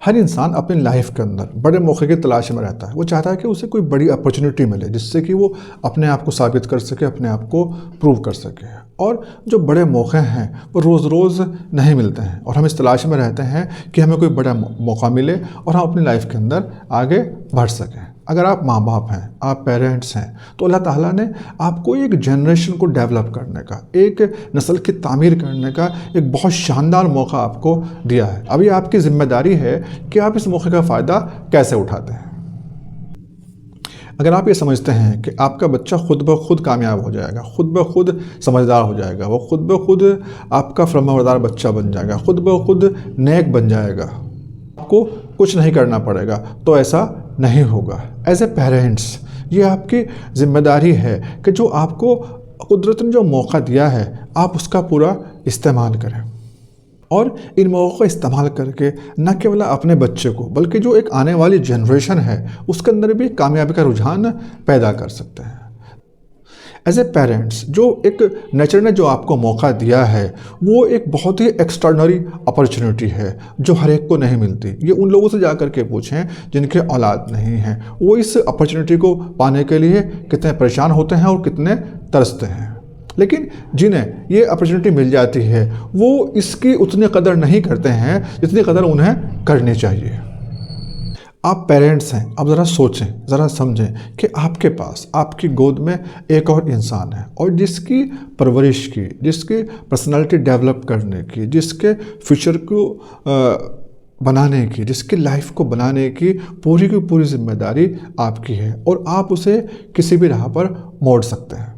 हर इंसान अपनी लाइफ के अंदर बड़े मौके की तलाश में रहता है। वो चाहता है कि उसे कोई बड़ी अपॉर्चुनिटी मिले जिससे कि वो अपने आप को साबित कर सके, अपने आप को प्रूव कर सके। और जो बड़े मौके हैं वो रोज़ रोज़ नहीं मिलते हैं और हम इस तलाश में रहते हैं कि हमें कोई बड़ा मौका मिले और हम अपनी लाइफ के अंदर आगे बढ़ सकें। अगर आप माँ बाप हैं, आप पेरेंट्स हैं, तो अल्लाह ताला ने आपको एक जनरेशन को डेवलप करने का, एक नस्ल की तामीर करने का एक बहुत शानदार मौका आपको दिया है। अभी आपकी ज़िम्मेदारी है कि आप इस मौके का फ़ायदा कैसे उठाते हैं। अगर आप ये समझते हैं कि आपका बच्चा खुद ब खुद कामयाब हो जाएगा, खुद ब खुद समझदार हो जाएगा, वो खुद ब खुद आपका फरमाबरदार बच्चा बन जाएगा, खुद ब खुद नेक बन जाएगा, आपको कुछ नहीं करना पड़ेगा, तो ऐसा नहीं होगा। एज ए पेरेंट्स ये आपकी ज़िम्मेदारी है कि जो आपको कुदरत ने जो मौका दिया है आप उसका पूरा इस्तेमाल करें और इन मौक़ों का इस्तेमाल करके न केवल अपने बच्चे को बल्कि जो एक आने वाली जनरेशन है उसके अंदर भी कामयाबी का रुझान पैदा कर सकते हैं। एज ए पेरेंट्स जो एक नेचर ने जो आपको मौका दिया है वो एक बहुत ही एक्स्ट्राऑर्डिनरी अपॉर्चुनिटी है जो हर एक को नहीं मिलती। ये उन लोगों से जा कर के पूछें जिनके औलाद नहीं हैं, वो इस अपॉर्चुनिटी को पाने के लिए कितने परेशान होते हैं और कितने तरसते हैं। लेकिन जिन्हें ये अपॉर्चुनिटी मिल जाती है वो इसकी उतनी कदर नहीं करते हैं जितनी कदर उन्हें करनी चाहिए। आप पेरेंट्स हैं, आप ज़रा सोचें, ज़रा समझें कि आपके पास आपकी गोद में एक और इंसान है और जिसकी परवरिश की, जिसकी पर्सनालिटी डेवलप करने की, जिसके फ्यूचर को बनाने की, जिसकी लाइफ को बनाने की पूरी जिम्मेदारी आपकी है और आप उसे किसी भी राह पर मोड़ सकते हैं।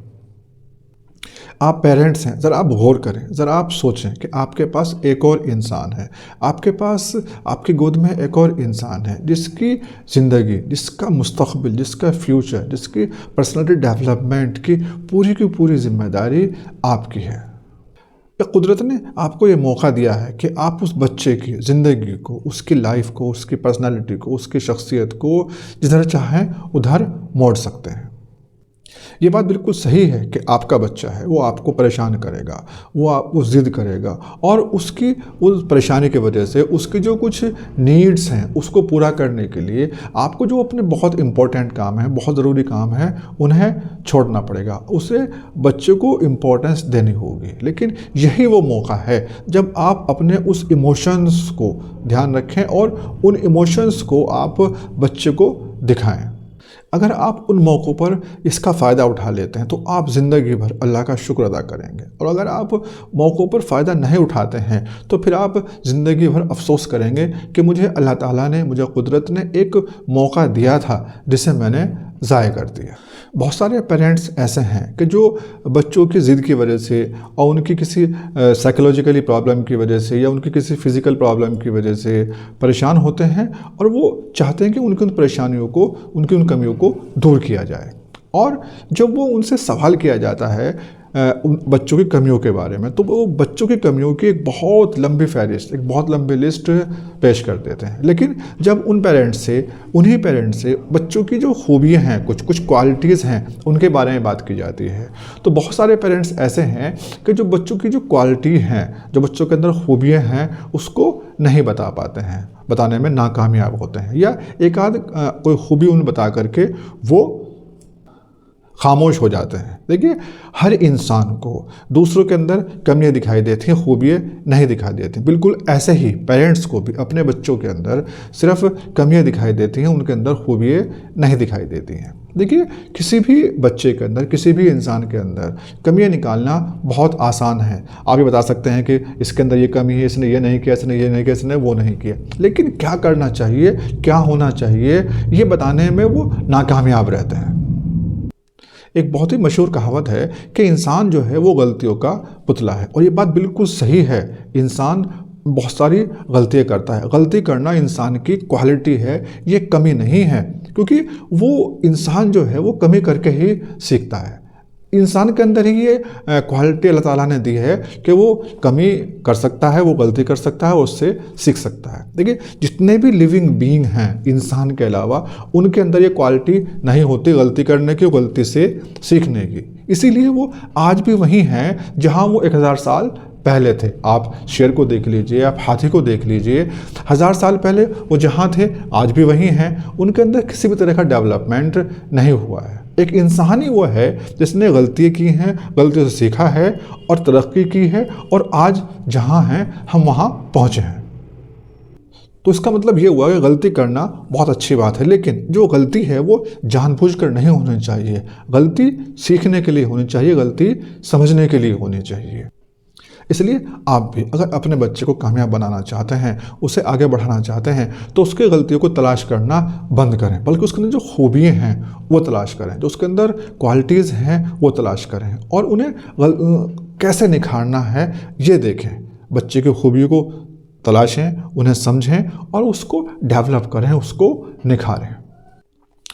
आप पेरेंट्स हैं, ज़रा आप गौर करें, ज़रा आप सोचें कि आपके पास एक और इंसान है, आपके पास आपकी गोद में एक और इंसान है जिसकी ज़िंदगी, जिसका मुस्तक़बिल, जिसका फ्यूचर, जिसकी पर्सनालिटी डेवलपमेंट की पूरी ज़िम्मेदारी आपकी है। या कुदरत ने आपको ये मौका दिया है कि आप उस बच्चे की ज़िंदगी को, उसकी लाइफ को, उसकी पर्सनालिटी को, उसकी शख्सियत को जिधर चाहें उधर मोड़ सकते हैं। ये बात बिल्कुल सही है कि आपका बच्चा है वो आपको परेशान करेगा, वो आपको ज़िद करेगा और उसकी उस परेशानी की वजह से उसकी जो कुछ नीड्स हैं उसको पूरा करने के लिए आपको जो अपने बहुत इम्पोर्टेंट काम है, बहुत ज़रूरी काम है, उन्हें छोड़ना पड़ेगा। उसे बच्चे को इम्पोर्टेंस देनी होगी। लेकिन यही वो मौका है जब आप अपने उस इमोशंस को ध्यान रखें और उन इमोशंस को आप बच्चे को दिखाएं। अगर आप उन मौक़ों पर इसका फ़ायदा उठा लेते हैं तो आप ज़िंदगी भर अल्लाह का शुक्र अदा करेंगे और अगर आप मौक़ों पर फ़ायदा नहीं उठाते हैं तो फिर आप ज़िंदगी भर अफसोस करेंगे कि मुझे अल्लाह ताला ने, मुझे कुदरत ने एक मौका दिया था जिसे मैंने ज़ाया कर दिया। बहुत सारे पेरेंट्स ऐसे हैं कि जो बच्चों की ज़िद की वजह से और उनकी किसी साइकोलॉजिकली प्रॉब्लम की वजह से या उनकी किसी फ़िज़िकल प्रॉब्लम की वजह से परेशान होते हैं और वो चाहते हैं कि उनकी उन परेशानियों को, उनकी उन कमियों को दूर किया जाए। और जब वो उनसे सवाल किया जाता है उन बच्चों की कमियों के बारे में तो वो बच्चों की कमियों की एक बहुत लंबी फहरिस्त, एक बहुत लंबी लिस्ट पेश कर देते हैं। लेकिन जब उन्हीं पेरेंट्स से बच्चों की जो खूबियाँ हैं, कुछ क्वालिटीज़ हैं, उनके बारे में बात की जाती है तो बहुत सारे पेरेंट्स ऐसे हैं कि जो बच्चों की जो क्वालिटी हैं, जो बच्चों के अंदर खूबियाँ हैं उसको नहीं बता पाते हैं, बताने में नाकामयाब होते हैं या एक आध कोई खूबी उन्हें बता करके वो खामोश हो जाते हैं। देखिए, हर इंसान को दूसरों के अंदर कमियां दिखाई देती हैं, खूबियाँ नहीं दिखाई देती। बिल्कुल ऐसे ही पेरेंट्स को भी अपने बच्चों के अंदर सिर्फ कमियां दिखाई देती हैं, उनके अंदर खूबियाँ नहीं दिखाई देती हैं। देखिए, किसी भी बच्चे के अंदर, किसी भी इंसान के अंदर कमियां निकालना बहुत आसान है। आप ये बता सकते हैं कि इसके अंदर ये कमी है, इसने ये नहीं किया, इसने ये नहीं किया, इसने वो नहीं किया। लेकिन क्या करना चाहिए, क्या होना चाहिए, ये बताने में वो नाकामयाब रहते हैं। एक बहुत ही मशहूर कहावत है कि इंसान जो है वो गलतियों का पुतला है और ये बात बिल्कुल सही है। इंसान बहुत सारी गलतियाँ करता है, गलती करना इंसान की क्वालिटी है, ये कमी नहीं है, क्योंकि वो इंसान जो है वो कमी करके ही सीखता है। इंसान के अंदर ही ये क्वालिटी अल्लाह ताला ने दी है कि वो कमी कर सकता है, वो गलती कर सकता है, उससे सीख सकता है। देखिए, जितने भी लिविंग बीइंग हैं इंसान के अलावा, उनके अंदर ये क्वालिटी नहीं होती गलती करने की, गलती से सीखने की। इसीलिए वो आज भी वहीं हैं जहां वो 1000 साल पहले थे। आप शेर को देख लीजिए, आप हाथी को देख लीजिए, 1000 साल पहले वो जहाँ थे आज भी वहीं हैं। उनके अंदर किसी भी तरह का डेवलपमेंट नहीं हुआ है। एक इंसान ही वो है जिसने गलती की हैं, गलतियों से सीखा है और तरक्की की है, और आज जहाँ हैं हम वहाँ पहुँचे हैं। तो इसका मतलब ये हुआ कि गलती करना बहुत अच्छी बात है, लेकिन जो गलती है वो जानबूझकर नहीं होनी चाहिए। गलती सीखने के लिए होनी चाहिए, गलती समझने के लिए होनी चाहिए। इसलिए आप भी अगर अपने बच्चे को कामयाब बनाना चाहते हैं, उसे आगे बढ़ाना चाहते हैं, तो उसकी गलतियों को तलाश करना बंद करें, बल्कि उसके अंदर जो खूबियाँ हैं वो तलाश करें, जो उसके अंदर क्वालिटीज़ हैं वो तलाश करें, और उन्हें कैसे निखारना है ये देखें। बच्चे की खूबियों को तलाशें, उन्हें समझें और उसको डेवलप करें, उसको निखारें।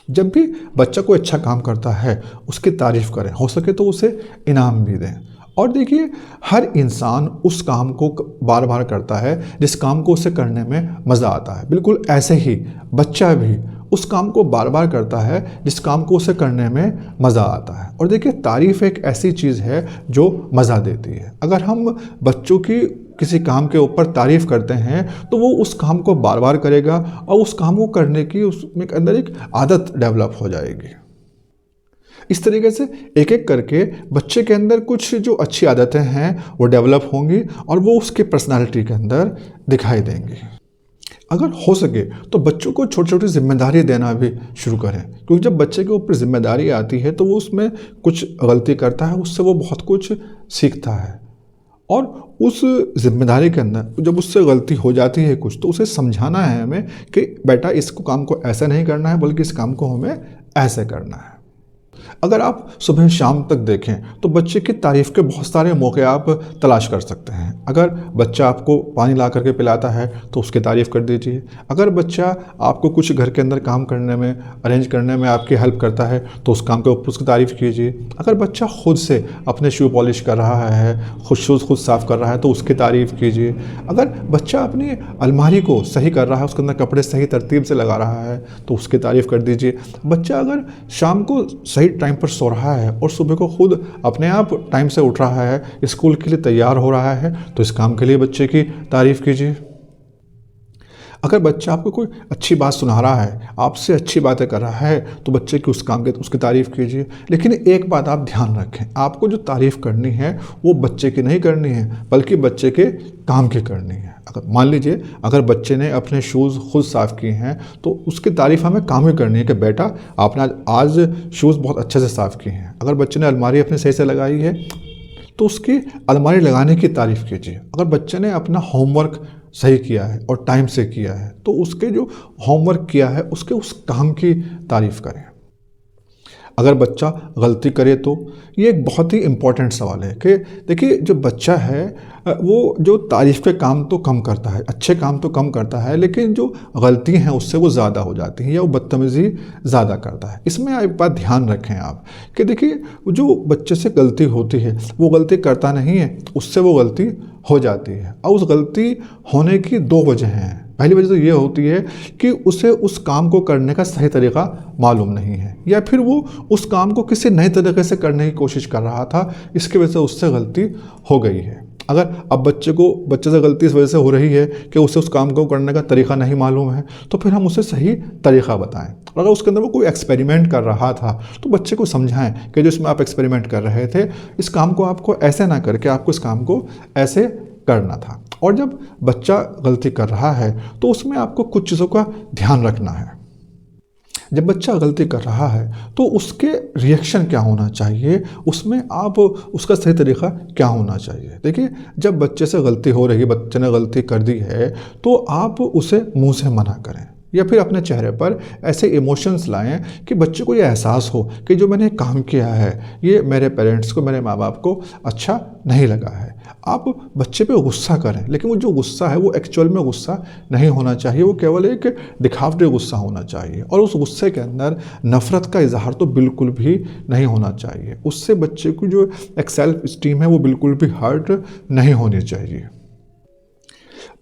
जब भी बच्चा कोई अच्छा काम करता है उसकी तारीफ़ करें, हो सके तो उसे इनाम भी दें। और देखिए, हर इंसान उस काम को बार बार करता है जिस काम को उसे करने में मज़ा आता है। बिल्कुल ऐसे ही बच्चा भी उस काम को बार बार करता है जिस काम को उसे करने में मज़ा आता है। और देखिए, तारीफ़ एक ऐसी चीज़ है जो मज़ा देती है। अगर हम बच्चों की किसी काम के ऊपर तारीफ़ करते हैं तो वो उस काम को बार बार करेगा और उस काम को करने की उसमें अंदर एक आदत डेवलप हो जाएगी। इस तरीके से एक एक करके बच्चे के अंदर कुछ जो अच्छी आदतें हैं वो डेवलप होंगी और वो उसके पर्सनालिटी के अंदर दिखाई देंगी। अगर हो सके तो बच्चों को छोटी छोटी जिम्मेदारी देना भी शुरू करें, क्योंकि जब बच्चे के ऊपर जिम्मेदारी आती है तो वो उसमें कुछ गलती करता है, उससे वो बहुत कुछ सीखता है। और उस जिम्मेदारी के अंदर जब उससे गलती हो जाती है कुछ, तो उसे समझाना है हमें कि बेटा इसको काम को ऐसा नहीं करना है, बल्कि इस काम को हमें ऐसे करना है। अगर आप सुबह शाम तक देखें तो बच्चे की तारीफ़ के बहुत सारे मौके आप तलाश कर सकते हैं। अगर बच्चा आपको पानी ला करके पिलाता है तो उसकी तारीफ़ कर दीजिए। अगर बच्चा आपको कुछ घर के अंदर काम करने में, अरेंज करने में आपकी हेल्प करता है तो उस काम के ऊपर उसकी तारीफ़ कीजिए। अगर बच्चा खुद से अपने शू पॉलिश कर रहा है, खुद शूज़ खुद साफ़ कर रहा है तो उसकी तारीफ़ कीजिए। अगर बच्चा अपनी अलमारी को सही कर रहा है, उसके अंदर कपड़े सही तरतीब से लगा रहा है तो उसकी तारीफ़ कर दीजिए। बच्चा अगर शाम को सही टाइम पर सो रहा है और सुबह को खुद अपने आप टाइम से उठ रहा है, स्कूल के लिए तैयार हो रहा है, तो इस काम के लिए बच्चे की तारीफ़ कीजिए। अगर बच्चा आपको कोई अच्छी बात सुना रहा है, आपसे अच्छी बातें कर रहा है, तो बच्चे की उस काम के उसकी तारीफ़ कीजिए। लेकिन एक बात आप ध्यान रखें, आपको जो तारीफ़ करनी है वो बच्चे की नहीं करनी है, बल्कि बच्चे के काम की करनी है। अगर मान लीजिए अगर बच्चे ने अपने शूज़ खुद साफ़ किए हैं तो उसकी तारीफ़ हमें काम ही करनी है कि बेटा आपने आज शूज़ बहुत अच्छे से साफ़ किए हैं। अगर बच्चे ने अलमारी अपने सही से लगाई है तो उसकी अलमारी लगाने की तारीफ़ कीजिए। अगर बच्चे ने अपना होमवर्क सही किया है और टाइम से किया है तो उसके जो होमवर्क किया है उसके उस काम की तारीफ़ करें। अगर बच्चा गलती करे तो ये एक बहुत ही इम्पॉर्टेंट सवाल है कि देखिए, जो बच्चा है वो जो तारीफ़ के काम तो कम करता है, अच्छे काम तो कम करता है, लेकिन जो गलती हैं उससे वो ज़्यादा हो जाती हैं या वो बदतमीज़ी ज़्यादा करता है। इसमें एक बात ध्यान रखें आप कि देखिए, जो बच्चे से गलती होती है वो गलती करता नहीं है, उससे वो गलती हो जाती है। और उस गलती होने की दो वजह हैं। पहली वजह तो ये होती है कि उसे उस काम को करने का सही तरीका मालूम नहीं है, या फिर वो उस काम को किसी नए तरीके से करने की कोशिश कर रहा था, इसकी वजह से उससे गलती हो गई है। अगर अब बच्चे से गलती इस वजह से हो रही है कि उसे उस काम को करने का तरीका नहीं मालूम है, तो फिर हम उसे सही तरीका बताएं। और अगर उसके अंदर वो कोई एक्सपेरिमेंट कर रहा था तो बच्चे को समझाएं कि जो इसमें आप एक्सपेरिमेंट कर रहे थे, इस काम को आपको ऐसे ना करके आपको इस काम को ऐसे करना था। और जब बच्चा गलती कर रहा है तो उसमें आपको कुछ चीज़ों का ध्यान रखना है। जब बच्चा गलती कर रहा है तो उसके रिएक्शन क्या होना चाहिए, उसमें आप उसका सही तरीका क्या होना चाहिए। देखिए, जब बच्चे से गलती हो रही है, बच्चे ने गलती कर दी है, तो आप उसे मुंह से मना करें या फिर अपने चेहरे पर ऐसे इमोशंस लाएं कि बच्चे को ये एहसास हो कि जो मैंने काम किया है ये मेरे पेरेंट्स को, मेरे माँ बाप को अच्छा नहीं लगा है। आप बच्चे पे गुस्सा करें, लेकिन वो जो गुस्सा है वो एक्चुअल में गुस्सा नहीं होना चाहिए, वो केवल एक दिखावटी गुस्सा होना चाहिए। और उस गुस्से के अंदर नफ़रत का इजहार तो बिल्कुल भी नहीं होना चाहिए। उससे बच्चे की जो एक सेल्फ स्टीम है वो बिल्कुल भी हर्ट नहीं होनी चाहिए।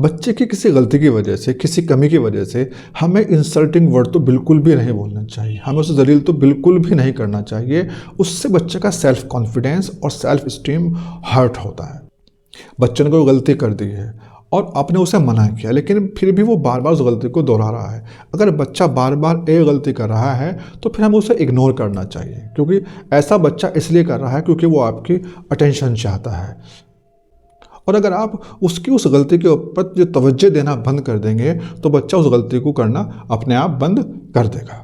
बच्चे की किसी गलती की वजह से, किसी कमी की वजह से हमें इंसल्टिंग वर्ड तो बिल्कुल भी नहीं बोलना चाहिए, हमें उसे जलील तो बिल्कुल भी नहीं करना चाहिए। उससे बच्चे का सेल्फ कॉन्फिडेंस और सेल्फ स्टीम हर्ट होता है। बच्चे ने कोई गलती कर दी है और आपने उसे मना किया, लेकिन फिर भी वो बार बार उस गलती को दोहरा रहा है। अगर बच्चा बार बार एक गलती कर रहा है तो फिर हमें उसे इग्नोर करना चाहिए, क्योंकि ऐसा बच्चा इसलिए कर रहा है क्योंकि वो आपकी अटेंशन चाहता है। और अगर आप उसकी उस गलती के ऊपर जो तवज्जो देना बंद कर देंगे तो बच्चा उस गलती को करना अपने आप बंद कर देगा।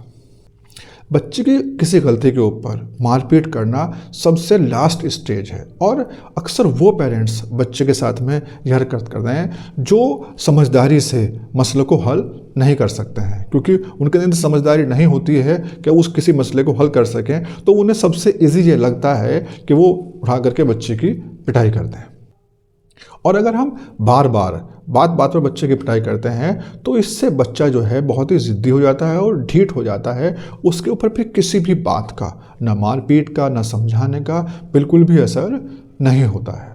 बच्चे की किसी गलती के ऊपर मारपीट करना सबसे लास्ट स्टेज है, और अक्सर वो पेरेंट्स बच्चे के साथ में यह हरकत करते हैं जो समझदारी से मसले को हल नहीं कर सकते हैं, क्योंकि उनके अंदर समझदारी नहीं होती है कि उस किसी मसले को हल कर सकें। तो उन्हें सबसे ईजी ये लगता है कि वो उठा करके बच्चे की पिटाई कर दें। और अगर हम बार बार बात बात पर बच्चे की पिटाई करते हैं तो इससे बच्चा जो है बहुत ही ज़िद्दी हो जाता है और ढीठ हो जाता है। उसके ऊपर फिर किसी भी बात का, ना मारपीट का, ना समझाने का बिल्कुल भी असर नहीं होता है।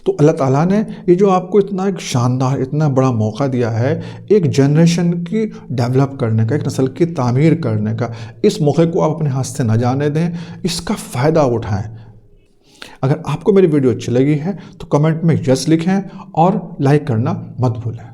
तो अल्लाह ताला ने ये जो आपको इतना एक शानदार, इतना बड़ा मौका दिया है एक जनरेशन की डेवलप करने का, एक नस्ल की तामीर करने का, इस मौके को आप अपने हाथ से न जाने दें, इसका फ़ायदा उठाएं। अगर आपको मेरी वीडियो अच्छी लगी है तो कमेंट में यस लिखें और लाइक करना मत भूलें।